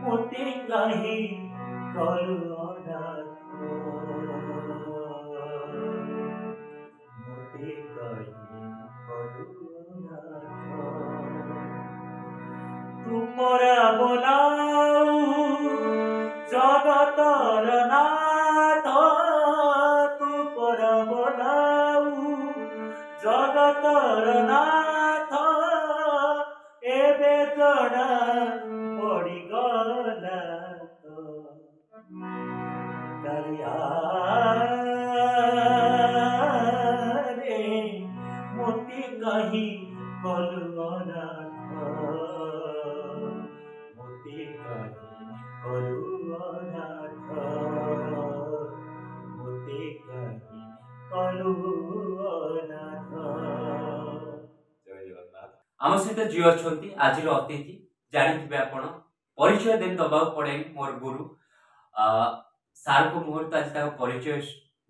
मोती कहीं करुणा मोती कहीं करुणा तू परा बोलाऊ जगतर नाथ तू परा बोलाऊ जगतर नाथ एबे जड़ा पड़ी गला तो दरिया रे मोती कहीं करुणा मोती कहीं करुणा मोती कहीं करुणा जय जगन्नाथ। आम सहित जी अच्छा आज अतिथि जानी आपण परिचय देन दबा पड़े मोर गुरु सार को मुहूर्त आज परिचय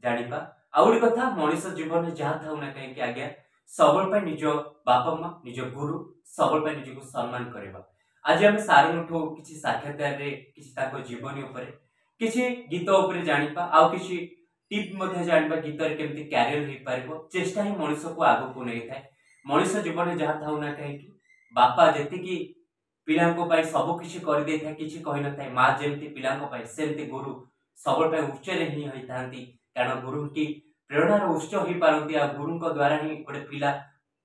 जानिबा आ गोटे कथा मनीष जीवन में जहाँ था ना कहीं आज्ञा सबल निज बापा माँ निज गुरु सबल निज को सम्मान करवा आज आम सार किसी साक्षात्कार किसी जीवनी किसी गीत जानिबा आउ किसी टिप जानिबा गीत केमती कैरियर हो पार चेष्टा ही मनीष को आगू को नहीं था मनीष जीवन में जहाँ था ना कहीं बापा जी पिला सब किसी कर किसी कही न था माँ जमी पिला सेमती गुरु सबल उच्च ही होता कारण गुरु की प्रेरणार उत्स हो पारती आ गुरु द्वारा ही गोटे पिला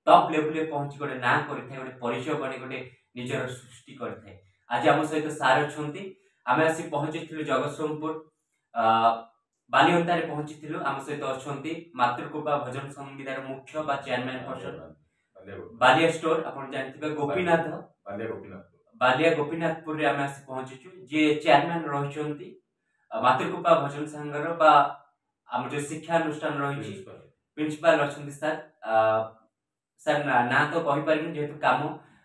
टॉप लेवल पहुंची गोटे ना कर परिचय बने गोटे निजर सृष्टि करते आज आम सहित सार अच्छा आम आसी पहुंची जगतसिंहपुर बालिअंतारे पहुंची आम सहित अच्छा मातृकृपा भजन संविधान मुख्य बा चेयरमैन पर्सन बालिया स्टोर आप जानते गोपीनाथ बालिया गोपीनाथपुर आम आसी पहुंचीचु जी चेयरमैन रही मातृकृपा भजन संघर बा आम जो शिक्षा अनुष्ठान रही प्रिंसिपाल अच्छा सर सर ना तो कही पारे जेहेतु काम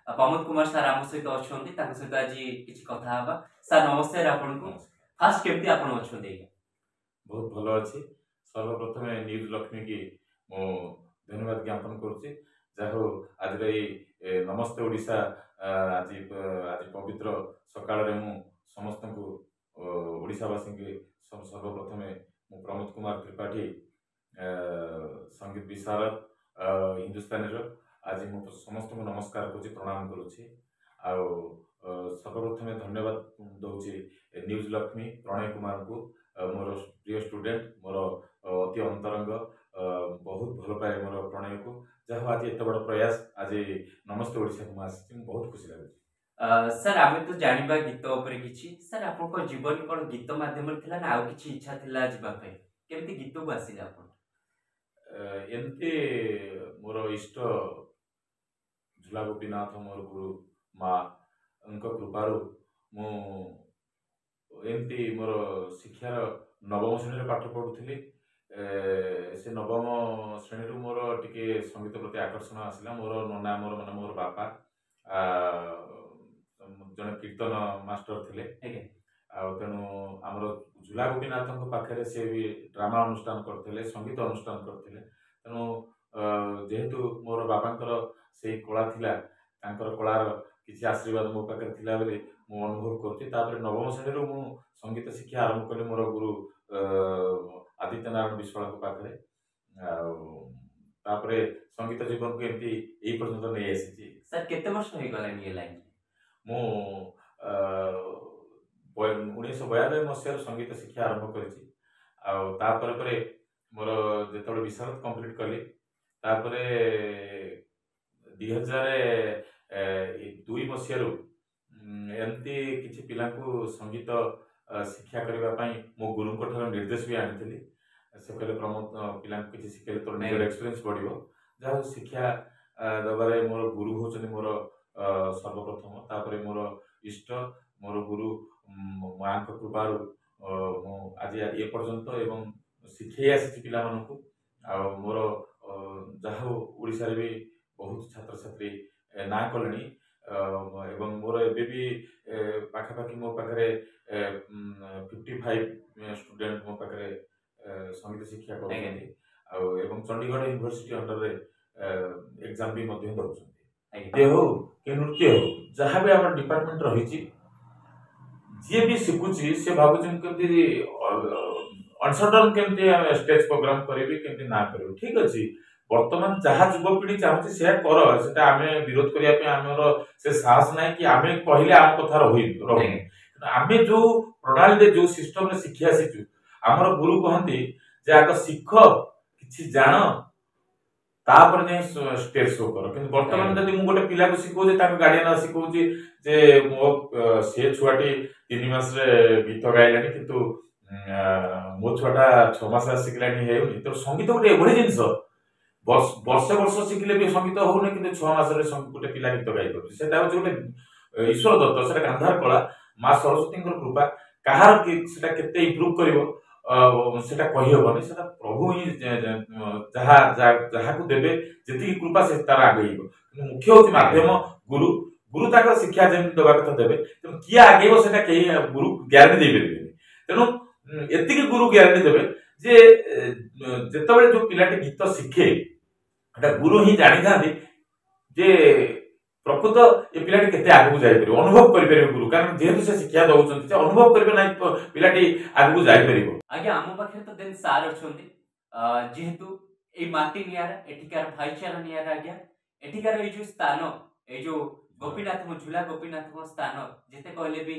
प्रमोद कुमार सर आम सहित अच्छा सहित आज किसी कथा हवा सर नमस्ते आपको फास्ट केमती आप अच्छा बहुत भल अच्छी सर्वप्रथम न्यूज लक्ष्मी की मो धन्यवाद ज्ञापन करुच्ची जहो आज नमस्ते ओडिशा आज आज पवित्र सकाल समस्त को ओडिशावासी के सर्वप्रथम मु प्रमोद कुमार त्रिपाठी संगीत विशारद हिंदुस्तानी आज मु समस्त को नमस्कार करुच्ची प्रणाम करुच्ची सर्वप्रथम धन्यवाद दौची न्यूज लक्ष्मी प्रणय कुमार को मोर प्रिय स्टूडेंट मोर अति अंतरंग बहुत भल पाए मोर प्रणय को जहाँ आज एत बड़ प्रयास आज नमस्ते ओडिशा को आसी बहुत खुशी लगे सर आम तो जानिबा गीत उपरे किछि सर आपन जीवन कोन गीत माध्यम थिला ना आउ किछि इच्छा थिला जिबा पे केमती गीत को आसिला आपन एमती मोर इष्ट झुला गोपीनाथ मोर गुरु माँ उनका कृपारु मु एमती मोर शिक्षार नवम श्रेणी पाठ पढ़ुली से नवम श्रेणी मोर टिके संगीत प्रति आकर्षण आसला मोर नना मोर माने मोर बापा जन कीर्तन मास्टर थिले तेणु आमर झुला गोपीनाथ पाखे से भी ड्रामा अनुष्ठान करते संगीत अनुष्ठान करते तेणु जेहेतु मोर बाबांकर से कला थिला तांकर कलार किसी आशीर्वाद मो पाखे थिला बेले मु अनुभव करुच्ची नवम श्रेणी मु संगीत शिक्षा आरंभ कली मोर गुरु आदित्य नारायण विश्वाल पाखे संगीत जीवन को एमती यही पर्यंत नहीं आसी सर केते वर्ष हो गलानी ये लाइन मु 1992 मसीह संगीत शिक्षा आरंभ करी मोर जो विशारद कंप्लीट कली 2002 मसीह एमती किसी पिला संगीत शिक्षा करने मो गुरु निर्देश भी आनी से कहले प्रमोद पिला किसी शिखे तो निजर एक्सपीरियंस बढ़ो जहाँ शिक्षा दबारे मोर गुरु होचनी मोर सर्वप्रथम तापर मोर इष्ट मोर गुरु माँ कृपार आज ये पर्यंत एवं शिखे आसी पिला ଆଉ ମୋର ଯାହା ହଉ ଓଡ଼ିଶାରେ ବି ବହୁତ ଛାତ୍ରଛାତ୍ରୀ ନାଁ କଲେଣି। ଏବଂ ମୋର ଏବେ ବି ପାଖାପାଖି ମୋ ପାଖରେ 55 ଷ୍ଟୁଡେଣ୍ଟ ମୋ ପାଖରେ ସଙ୍ଗୀତ ଶିକ୍ଷା କରୁଛନ୍ତି। ଆଉ ଏବଂ ଚଣ୍ଡିଗଡ଼ ୟୁନିଭର୍ସିଟି ଅଣ୍ଡରରେ ଏକ୍ଜାମ ବି ମଧ୍ୟ ଦେଉଛନ୍ତି। ନୃତ୍ୟ ହଉ କି ନୃତ୍ୟ ହଉ ଯାହା ବି ଆମର ଡିପାର୍ଟମେଣ୍ଟ ରହିଛି, ଯିଏ ବି ଶିଖୁଛି ସେ ଭାବୁଛି ମୁଁ କେମିତି ଅନସଡନ କେମିତି ଷ୍ଟେଜ ପ୍ରୋଗ୍ରାମ କରିବି, କେମିତି ନା କରିବି। ଠିକ ଅଛି, ବର୍ତ୍ତମାନ ଯାହା ଯୁବପିଢି ଚାହୁଁଛି ସେୟା କର, ସେଟା ଆମେ ବିରୋଧ କରିବା ପାଇଁ ଆମର ସେ ସାହସ ନାହିଁ କି ଆମେ କହିଲେ ଆମ କଥା ରହୁନି। ଆମେ ଯୋଉ ପ୍ରଣାଳୀରେ ଯୋଉ ସିଷ୍ଟମରେ ଶିଖି ଆସିଛୁ, ଆମର ଗୁରୁ କହନ୍ତି ଯେ ଆଗ ଶିଖ, କିଛି ଜାଣ, ତାପରେ ଯାଇ ଷ୍ଟେଜ ଶୋ କର। କିନ୍ତୁ ବର୍ତ୍ତମାନ ଯଦି ମୁଁ ଗୋଟେ ପିଲାକୁ ଶିଖଉଛି, ତାଙ୍କ ଗାର୍ଡିଆନ ଶିଖଉଛି ଯେ ମୋ ସେ ଛୁଆଟି 3 ମାସରେ ଗୀତ ଗାଇଲାଣି, କିନ୍ତୁ ମୋ ଛୁଆଟା 6 ମାସ ଶିଖିଲାଣି, ହେଉନି। ତେଣୁ ସଙ୍ଗୀତ ଗୋଟେ ଏଭଳି ଜିନିଷ, ବର୍ଷ ଶିଖିଲେ ବି ସଙ୍ଗୀତ ହଉନି, କିନ୍ତୁ 6 ମାସରେ ଗୋଟେ ପିଲା ଗୀତ ଗାଇ ପାରୁଛି। ସେଟା ହଉଛି ଗୋଟେ ଈଶ୍ୱର ଦତ୍ତ, ସେଟା ଗାନ୍ଧାର କଳା, ମା ସରସ୍ୱତୀଙ୍କର କୃପା। କାହାର ସେଟା କେତେ ଇମ୍ପ୍ରୁଭ କରିବ ସେଟା କହିହବନି, ସେଟା ପ୍ରଭୁ ହିଁ ଯାହାକୁ ଦେବେ ଯେତିକି କୃପା ସେ ତାର ଆଗେଇବ। କିନ୍ତୁ ମୁଖ୍ୟ ହଉଛି ମାଧ୍ୟମ ଗୁରୁ। ଗୁରୁ ତାଙ୍କର ଶିକ୍ଷା ଯେମିତି ଦେବା କଥା ଦେବେ, ତେଣୁ କିଏ ଆଗେଇବ ସେଟା କେହି ଗୁରୁ ଗ୍ୟାରେଣ୍ଟି ଦେଇପାରିବେନି। ତେଣୁ ଏତିକି ଗୁରୁ ଗ୍ୟାରେଣ୍ଟି ଦେବେ ଯେ ଯେତେବେଳେ ଯୋଉ ପିଲାଟି ଗୀତ ଶିଖେ, ଏଟା ଗୁରୁ ହିଁ ଜାଣିଥାନ୍ତି ଯେ ପ୍ରକୃତ ଏ ପିଲାଟି କେତେ ଆଗକୁ ଯାଇପାରିବ, ଅନୁଭବ କରିପାରିବ ଗୁରୁ। କାରଣ ଯେହେତୁ ସେ ଶିକ୍ଷା ଦଉଛନ୍ତି, ସେ ଅନୁଭବ କରିବେ ନାହିଁ ପିଲାଟି ଆଗକୁ ଯାଇପାରିବ। ଆଜ୍ଞା, ଆମ ପାଖରେ ତ ଦେନ୍ ସାର୍ ଅଛନ୍ତି, ଯେହେତୁ ଏଇ ମାଟି ନିଆରା, ଏଠିକାର ଭାଇଚାରା ନିଆରା। ଆଜ୍ଞା, ଏଠିକାର ଏଇ ଯୋଉ ସ୍ଥାନ, ଏଇ ଯୋଉ ଗୋପୀନାଥଙ୍କ ଝୁଲା ଗୋପୀନାଥଙ୍କ ସ୍ଥାନ ଯେତେ କହିଲେ ବି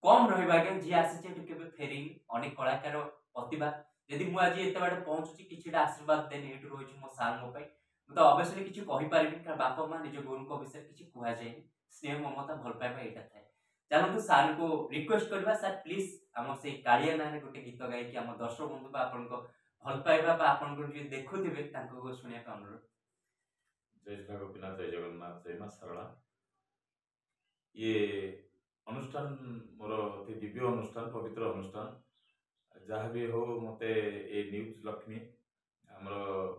କମ୍ ରହିବ। ଆଜ୍ଞା, ଯିଏ ଆସିଛି ଏଠି କେବେ ଫେରିନି। ଅନେକ କଳାକାର ପ୍ରତିଭା, ଯଦି ମୁଁ ଆଜି ଏତେ ବାଟ ପହଞ୍ଚୁଛି, କିଛିଟା ଆଶୀର୍ବାଦ ଦେନି ଏଠୁ ରହିଛି ମୋ ସାର୍ ମୋ ପାଇଁ। ମୁଁ ତ ଅବଶ୍ୟ କିଛି କହିପାରିବି, କାରଣ ବାପା ମା ନିଜ ଗୁରୁଙ୍କ ବିଷୟରେ କିଛି କୁହାଯାଏନି। ସ୍ନେହ, ମମତା, ଭଲ ପାଇବା ଏଇଟା ଥାଏ। ଚାଲନ୍ତୁ ସାର୍ଙ୍କୁ ରିକ୍ୱେଷ୍ଟ କରିବା, ସାର୍ ପ୍ଲିଜ ଆମ ସେଇ କାଳିଆ ନାଁରେ ଗୋଟେ ଗୀତ ଗାଇକି ଆମ ଦର୍ଶକ ବନ୍ଧୁ ବା ଆପଣଙ୍କ ଭଲ ପାଇବା ବା ଆପଣଙ୍କୁ ଯିଏ ଦେଖୁଥିବେ ତାଙ୍କୁ ଶୁଣିବା ପାଇଁ ଅନୁରୋଧ। ଜୟ ଝୁଲା ଗୋପୀନାଥ, ଜୟ ଜଗନ୍ନାଥ, ଜୟ ମା ଶାରଳା। ଇଏ ଅନୁଷ୍ଠାନ ମୋର ଅତି ଦିବ୍ୟ ଅନୁଷ୍ଠାନ, ପବିତ୍ର ଅନୁଷ୍ଠାନ। ଯାହା ବି ହଉ, ମତେ ଏ ନ୍ୟୁଜ ଲକ୍ଷ୍ମୀ ଆମର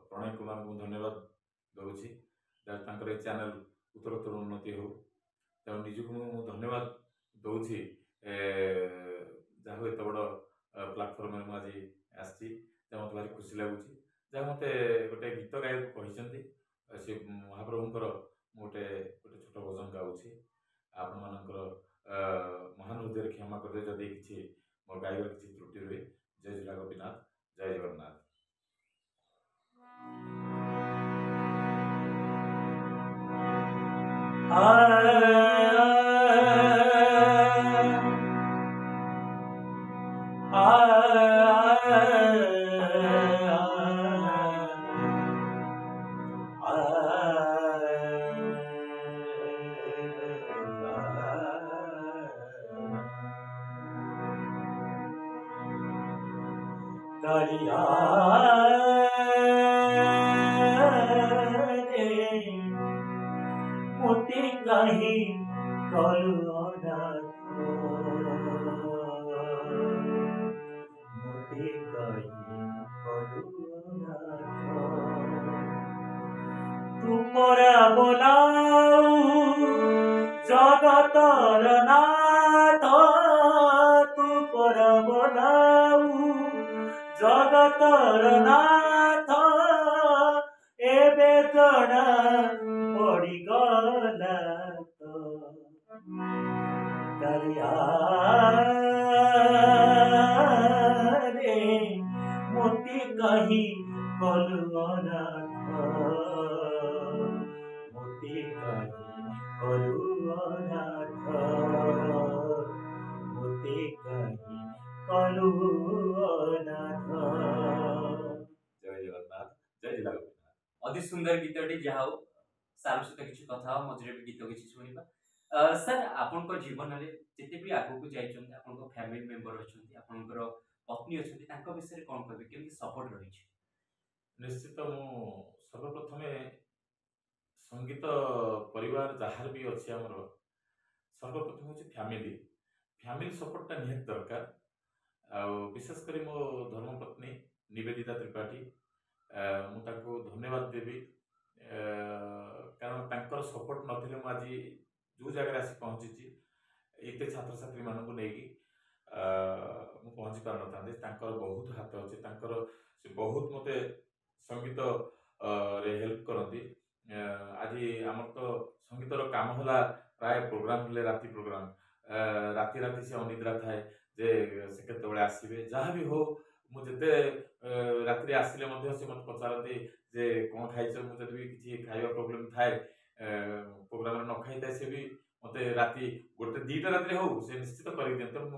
ପ୍ରଣୟ କୁମାରଙ୍କୁ ଧନ୍ୟବାଦ ଦଉଛି, ତାଙ୍କର ଏ ଚ୍ୟାନେଲ ଉତ୍ତରୋତ୍ତର ଉନ୍ନତି ହଉ। ତେଣୁ ନିଜକୁ ମୁଁ ଧନ୍ୟବାଦ ଦଉଛି, ଯାହା ହଉ ଏତେ ବଡ଼ ପ୍ଲାଟଫର୍ମରେ ମୁଁ ଆଜି ଆସିଛି, ଯାହା ମୋତେ ଭାରି ଖୁସି ଲାଗୁଛି। ଯାହା ମୋତେ ଗୋଟେ ଗୀତ ଗାଇବାକୁ କହିଛନ୍ତି, ସେ ମହାପ୍ରଭୁଙ୍କର ମୁଁ ଗୋଟେ ଛୋଟ ଭଜନ ଗାଉଛି। ଆପଣମାନଙ୍କର ମହାନ ହୃଦୟରେ କ୍ଷମା କରିବେ ଯଦି କିଛି ମୋ ଗାଇବାର କିଛି ତ୍ରୁଟି ରୁହେ। ଜୟ ଝୁଲା ଗୋପୀନାଥ, ଜୟ ଜଗନ୍ନାଥ। कालिया रे मोती कही कलु अनाथ, मोती कही कलु अनाथ। तू परा बोलाऊ जगतर नाथ, तू परा बोलाऊ जगतर नाथ। एबे जड़ा पड़ीगला तो कालिया रे मोती कही कलु अनाथ, मोती कही कलु अनाथ, मोती कही कलु अनाथ। ଜୟ ଜଗନ୍ନାଥ, ଜୟ ଝୁଲା ଗୋପୀନାଥ। ଅତି ସୁନ୍ଦର ଗୀତଟି। ଯାହା ହଉ, ସାର୍ ସହିତ କିଛି କଥା ହବା, ମଝିରେ ବି ଗୀତ କିଛି ଶୁଣିବା। ସାର୍, ଆପଣଙ୍କ ଜୀବନରେ ଯେତେ ବି ଆଗକୁ ଯାଇଛନ୍ତି, ଆପଣଙ୍କ ଫ୍ୟାମିଲି ମେମ୍ବର ଅଛନ୍ତି, ଆପଣଙ୍କର ପତ୍ନୀ ଅଛନ୍ତି, ତାଙ୍କ ବିଷୟରେ କ'ଣ କହିବେ, କେମିତି ସପୋର୍ଟ ରହିଛି? ନିଶ୍ଚିତ, ମୁଁ ସର୍ବପ୍ରଥମେ ସଙ୍ଗୀତ ପରିବାର ଯାହାର ବି ଅଛି ଆମର, ସର୍ବପ୍ରଥମ ହେଉଛି ଫ୍ୟାମିଲି ସପୋର୍ଟଟା ନିହାତି ଦରକାର। ଆଉ ବିଶେଷ କରି ମୋ ଧର୍ମପତ୍ନୀ ନିବେଦିତା ତ୍ରିପାଠୀ, ମୁଁ ତାଙ୍କୁ ଧନ୍ୟବାଦ ଦେବି କାରଣ ତାଙ୍କର ସପୋର୍ଟ ନଥିଲେ ମୁଁ ଆଜି ଯେଉଁ ଜାଗାରେ ଆସି ପହଞ୍ଚିଛି ଏତେ ଛାତ୍ରଛାତ୍ରୀ ମାନଙ୍କୁ ନେଇକି ମୁଁ ପହଞ୍ଚି ପାରିନଥାନ୍ତି। ତାଙ୍କର ବହୁତ ହାତ ଅଛି, ତାଙ୍କର ସେ ବହୁତ ମୋତେ ସଙ୍ଗୀତ ରେ ହେଲ୍ପ କରନ୍ତି। ଆଜି ଆମର ତ ସଙ୍ଗୀତର କାମ ହେଲା ପ୍ରାୟ ପ୍ରୋଗ୍ରାମ ହେଲେ ରାତି ପ୍ରୋଗ୍ରାମ, ରାତି ରାତି ସେ ଅନିଦ୍ରା ଥାଏ ଯେ ସେ କେତେବେଳେ ଆସିବେ। ଯାହା ବି ହଉ ମୁଁ ଯେତେ ରାତିରେ ଆସିଲେ ମଧ୍ୟ ସେ ମୋତେ ପଚାରନ୍ତି ଯେ କ'ଣ ଖାଇଛ। ମୁଁ ଯଦି ବି କିଛି ଖାଇବା ପ୍ରୋବ୍ଲେମ୍ ଥାଏ, ପ୍ରୋଗ୍ରାମରେ ନ ଖାଇଥାଏ, ସେ ବି ମୋତେ ରାତି 1 2ଟା ରାତିରେ ହଉ ସେ ନିଶ୍ଚିତ କରିକି ଦିଅନ୍ତି। ତେଣୁ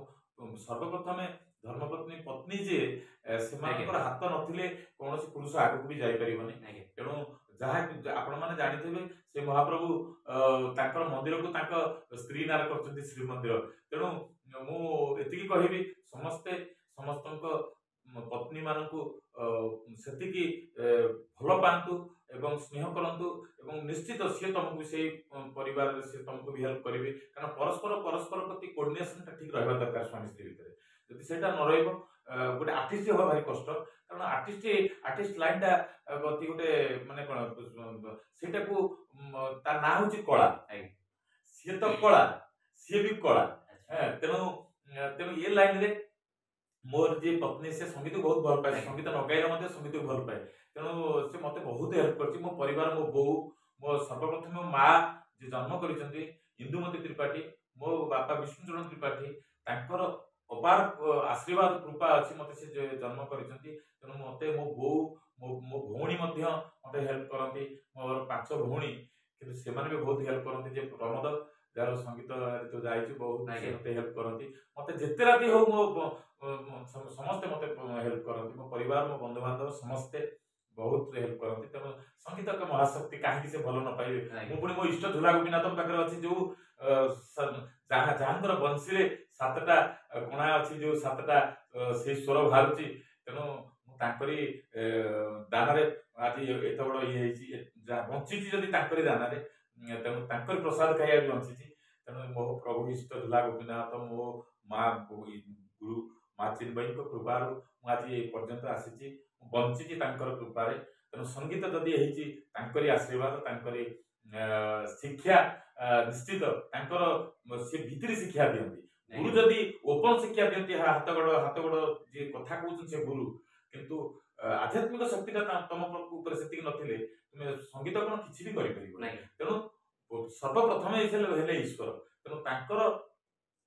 ମୁଁ ସର୍ବପ୍ରଥମେ ଧର୍ମପତ୍ନୀ ପତ୍ନୀ ଯିଏ ସେମାନଙ୍କର ହାତ ନଥିଲେ କୌଣସି ପୁରୁଷ ଆଗକୁ ବି ଯାଇପାରିବନି। ତେଣୁ ଯାହା ଆପଣମାନେ ଜାଣିଥିବେ ସେ ମହାପ୍ରଭୁ ତାଙ୍କର ମନ୍ଦିରକୁ ତାଙ୍କ ସ୍ତ୍ରୀ ନାଁରେ କରିଛନ୍ତି ଶ୍ରୀମନ୍ଦିର। ତେଣୁ ମୁଁ ଏତିକି କହିବି ସମସ୍ତେ ସମସ୍ତଙ୍କ ପତ୍ନୀ ମାନଙ୍କୁ ସେତିକି ଭଲ ପାଆନ୍ତୁ ଏବଂ ସ୍ନେହ କରନ୍ତୁ ଏବଂ ନିଶ୍ଚିତ ସିଏ ତମକୁ ସେଇ ପରିବାରରେ ସିଏ ତମକୁ ବି ହେଲ୍ପ କରିବେ। କାରଣ ପରସ୍ପର ପ୍ରତି କୋର୍ଡିନେସନଟା ଠିକ ରହିବା ଦରକାର ସ୍ୱାମୀ ସ୍ତ୍ରୀ ଭିତରେ। ଯଦି ସେଇଟା ନ ରହିବ ଗୋଟେ ଆର୍ଟିଷ୍ଟ ହବା ଭାରି କଷ୍ଟ। କାରଣ ଆର୍ଟିଷ୍ଟ ଲାଇନଟା ଅତି ଗୋଟେ ମାନେ କ'ଣ ସେଇଟାକୁ ତା ନାଁ ହଉଛି କଳା। ସିଏ ତ କଳା, ସିଏ ବି କଳା। ତେଣୁ ଏ ଲାଇନରେ ମୋର ଯିଏ ପତ୍ନୀ ସେ ସଙ୍ଗୀତକୁ ବହୁତ ଭଲ ପାଏ, ସଙ୍ଗୀତ ନ ଗାଇଲେ ମଧ୍ୟ ସଙ୍ଗୀତକୁ ଭଲ ପାଏ। ତେଣୁ ସେ ମୋତେ ବହୁତ ହେଲ୍ପ କରିଛି। ମୋ ପରିବାର, ମୋ ବୋଉ, ମୋ ସର୍ବପ୍ରଥମେ ମୋ ମା ଯିଏ ଜନ୍ମ କରିଛନ୍ତି ଇନ୍ଦୁମତୀ ତ୍ରିପାଠୀ, ମୋ ବାପା ବିଷ୍ଣୁଚରଣ ତ୍ରିପାଠୀ, ତାଙ୍କର ଅପାର ଆଶୀର୍ବାଦ କୃପା ଅଛି ମୋତେ ସେ ଜନ୍ମ କରିଛନ୍ତି। ତେଣୁ ମୋତେ ମୋ ବୋଉ ମୋ ଭଉଣୀ ମଧ୍ୟ ମୋତେ ହେଲ୍ପ କରନ୍ତି। ମୋର 5 ଭଉଣୀ, କିନ୍ତୁ ସେମାନେ ବି ବହୁତ ହେଲ୍ପ କରନ୍ତି। ଯେ ପ୍ରମୋଦ ଯାହାର ସଙ୍ଗୀତ ତ ଯାଇଛି ବହୁତ ମୋତେ ହେଲ୍ପ କରନ୍ତି। ମୋତେ ଯେତେ ରାତି ହଉ ସମସ୍ତେ ମୋତେ ହେଲ୍ପ କରନ୍ତି। ମୋ ପରିବାର, ମୋ ବନ୍ଧୁବାନ୍ଧବ ସମସ୍ତେ ବହୁତ ହେଲ୍ପ କରନ୍ତି। ତେଣୁ ସଙ୍ଗୀତ ଏକ ମହାଶକ୍ତି, କାହିଁକି ସେ ଭଲ ନ ପାଇବେ। ମୁଁ ପୁଣି ମୋ ଇଷ୍ଟ ଝୁଲା ଗୋପୀନାଥଙ୍କ ପାଖରେ ଅଛି, ଯୋଉ ଯାହାଙ୍କର ବଂଶୀରେ 7ଟା କୋଣା ଅଛି, ଯୋଉ 7ଟା ସେଇ ସ୍ୱର ବାହାରୁଛି। ତେଣୁ ମୁଁ ତାଙ୍କରି ଦାନରେ ଆଜି ଏତେ ବଡ ଇଏ ହେଇଛି, ଯାହା ବଞ୍ଚିଛି ଯଦି ତାଙ୍କରି ଦାନରେ, ତେଣୁ ତାଙ୍କରି ପ୍ରସାଦ ଖାଇବାକୁ ବଞ୍ଚିଛି। ତେଣୁ ମୋ ପ୍ରଭୁ ଇଷ୍ଟ ଝୁଲା ଗୋପୀନାଥ, ମୋ ମା ଗୁରୁ ମା ଚିନ୍ମୟୀଙ୍କ କୃପାରୁ ମୁଁ ଆଜି ଏ ପର୍ଯ୍ୟନ୍ତ ଆସିଛି, ବଞ୍ଚିଛି ତାଙ୍କର କୃପାରେ। ତେଣୁ ସଙ୍ଗୀତ ଯଦି ହେଇଛି ତାଙ୍କରି ଆଶୀର୍ବାଦ, ତାଙ୍କରି ଶିକ୍ଷା, ନିଶ୍ଚିତ ତାଙ୍କର ସେ ଭିତରେ ଶିକ୍ଷା ଦିଅନ୍ତି। ଗୁରୁ ଯଦି ଓପନ ଶିକ୍ଷା ଦିଅନ୍ତି ହାତ ଗୋଡ ଯିଏ କଥା କହୁଛନ୍ତି ସେ ଗୁରୁ, କିନ୍ତୁ ଆଧ୍ୟାତ୍ମିକ ଶକ୍ତିଟା ତମ ଉପରେ ସେତିକି ନଥିଲେ ତୁମେ ସଙ୍ଗୀତ କ'ଣ କିଛି ବି କରିପାରିବ। ତେଣୁ ସର୍ବପ୍ରଥମେ ହେଲେ ଈଶ୍ୱର। ତେଣୁ ତାଙ୍କର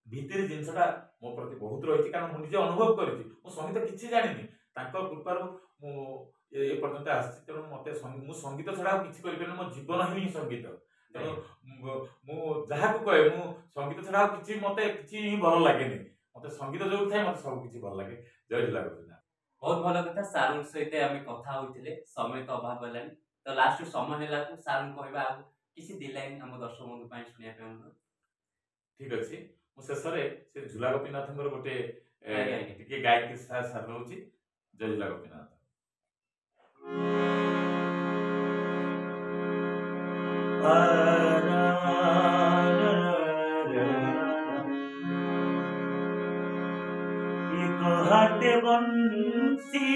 ଭିତରେ ଜିନିଷଟା ମୋ ପ୍ରତି ବହୁତ ରହିଛି, କାରଣ ମୁଁ ନିଜେ ଅନୁଭବ କରିଛି। ମୁଁ ସଙ୍ଗୀତ କିଛି ଜାଣିନି, ତାଙ୍କ କୃପାରୁ ମୁଁ ଏ ପର୍ଯ୍ୟନ୍ତ ଆସିଛି। ତେଣୁ ମୋତେ ମୁଁ ସଙ୍ଗୀତ ଛଡା ଆଉ କିଛି କରିପାରିନି, ମୋ ଜୀବନ ହିଁ ସଙ୍ଗୀତ। ତେଣୁ ମୁଁ ଯାହାକୁ କହେ ମୁଁ ସଙ୍ଗୀତ ଛଡା ଆଉ କିଛି ମୋତେ କିଛି ହିଁ ଭଲ ଲାଗେନି। ମୋତେ ସଙ୍ଗୀତ ଯୋଉଠି ଥାଏ ମୋତେ ସବୁ କିଛି ଭଲ ଲାଗେ। ଜୟ ଲାଗୁଛି ନା। ବହୁତ ଭଲ କଥା। ସାର୍ଙ୍କ ସହିତ ଆମେ କଥା ହଉଥିଲେ, ସମୟ ତ ଅଭାବ ହେଲାନି, ତ ଲାଷ୍ଟ ସମୟ ହେଲାକୁ ସାର୍ଙ୍କୁ କହିବା ଆଉ କିଛି 2 ଲାଇନ୍ ଆମ ଦର୍ଶକ ବନ୍ଧୁ ପାଇଁ ଶୁଣିବା ପାଇଁ ଅନୁରୋଧ। ଠିକ ଅଛି, ମୁଁ ଶେଷରେ ସେ ଝୁଲା ଗୋପୀନାଥଙ୍କର ଗୋଟେ ଟିକେ ଗାଇକି ସାର୍ ରହୁଛି। ଜୟ ଝୁଲା ଗୋପୀନାଥ। हाथे बंसी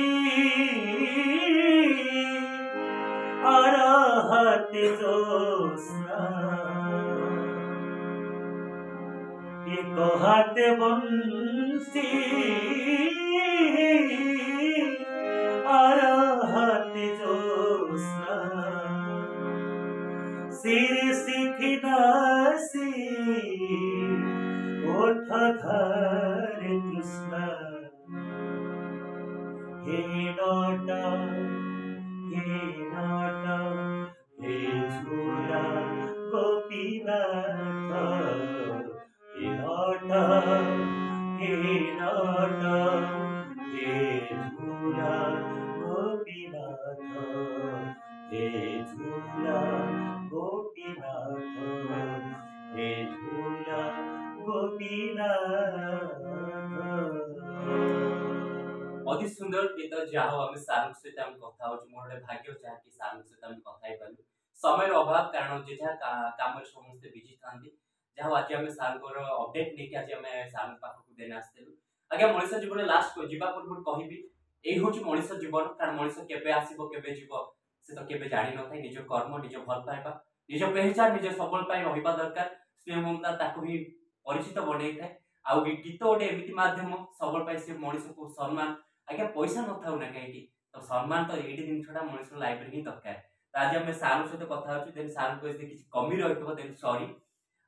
और हाथे जोस्ना, एक हाथे बंसी और हाथे जोस्ना, सिर सिखनासी ओठ धारे कृष्णा, हे नाटा हे झूला गोपीनाथ, हे नाटा हे झूला गोपीनाथ, हे झूला गोपीनाथ, हे झूला गोपीनाथ। अति सुंदर गीत जहाँ आम सार सहित आम कथा हो मोर भाग्य जहाँकि सार सहित आम कथा पारू। समय अभाव कारण जे जहाँ काम समस्ते बिजी था जहाँ आज आम सार अपडेट नहीं आज आम सार पाखक देने आसलु। आज्ञा मनीष जीवन लास्ट जावा पूर्व कहबी एई होची मनुष्य जीवन कारण मनुष्य केबे आसीबो केबे जीवो से तो केबे जानि न थाय निज कर्म निज भल पाइबा निज पहचान निज सबल पाइ रहिबा दरकार स्नेह ममता ताको भी परिचित बनै थाय आउ गीत गोटे एमिति माध्यम सबल पाइ से मनुष्य को सम्मान आज्ञा पैसा न थाउ ना कहीं तो सम्मान तो एडी दिन छोटा मनुष्य लाइफ रे ही दरकार आज हम सार सहित कथा होची देन सार को किसी कमी रहितो देन सॉरी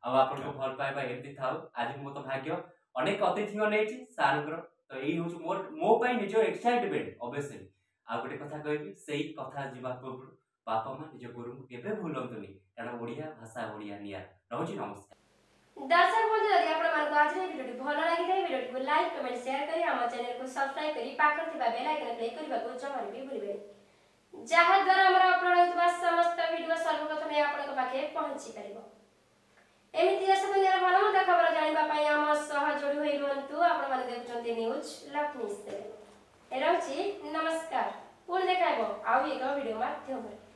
अब आपन को भल पाइबा एमती थाउ आज मो तो भाग्य अनेक अतिथि नेछि सार तो यही हूँ मोर मो पाई निज एक्साइटमेंट ऑब्वियसली आ गोटे कथा कहबी सेही कथा जीवा पूर्व बापा माँ निज गुरु को केबे भूलंतुनी कारण ओडिया भाषा ओडिया निया रहउची नमस्कार दर्शक बंधु यदि आपण मानको आज भिडियो भल लागिले भिडियो को लाइक कमेंट शेयर करी हम चैनल को सब्सक्राइब करी पाखर थिबा बेल आइकन क्लिक करबा को जमा भी भूलिबे जहा द्वारा हमर अपलोड होतबा समस्त वीडियो सर्वप्रथम आपन पाखे पहुंची परिबो एमिति सब नियर भल मत खबर जानिबा पई हम सह जोडी होई रहंतु आपण माने देखचंती न्यूज लक्ष्मी से रहउची नमस्कार पुन देखाइबो आउ एक वीडियो माध्यम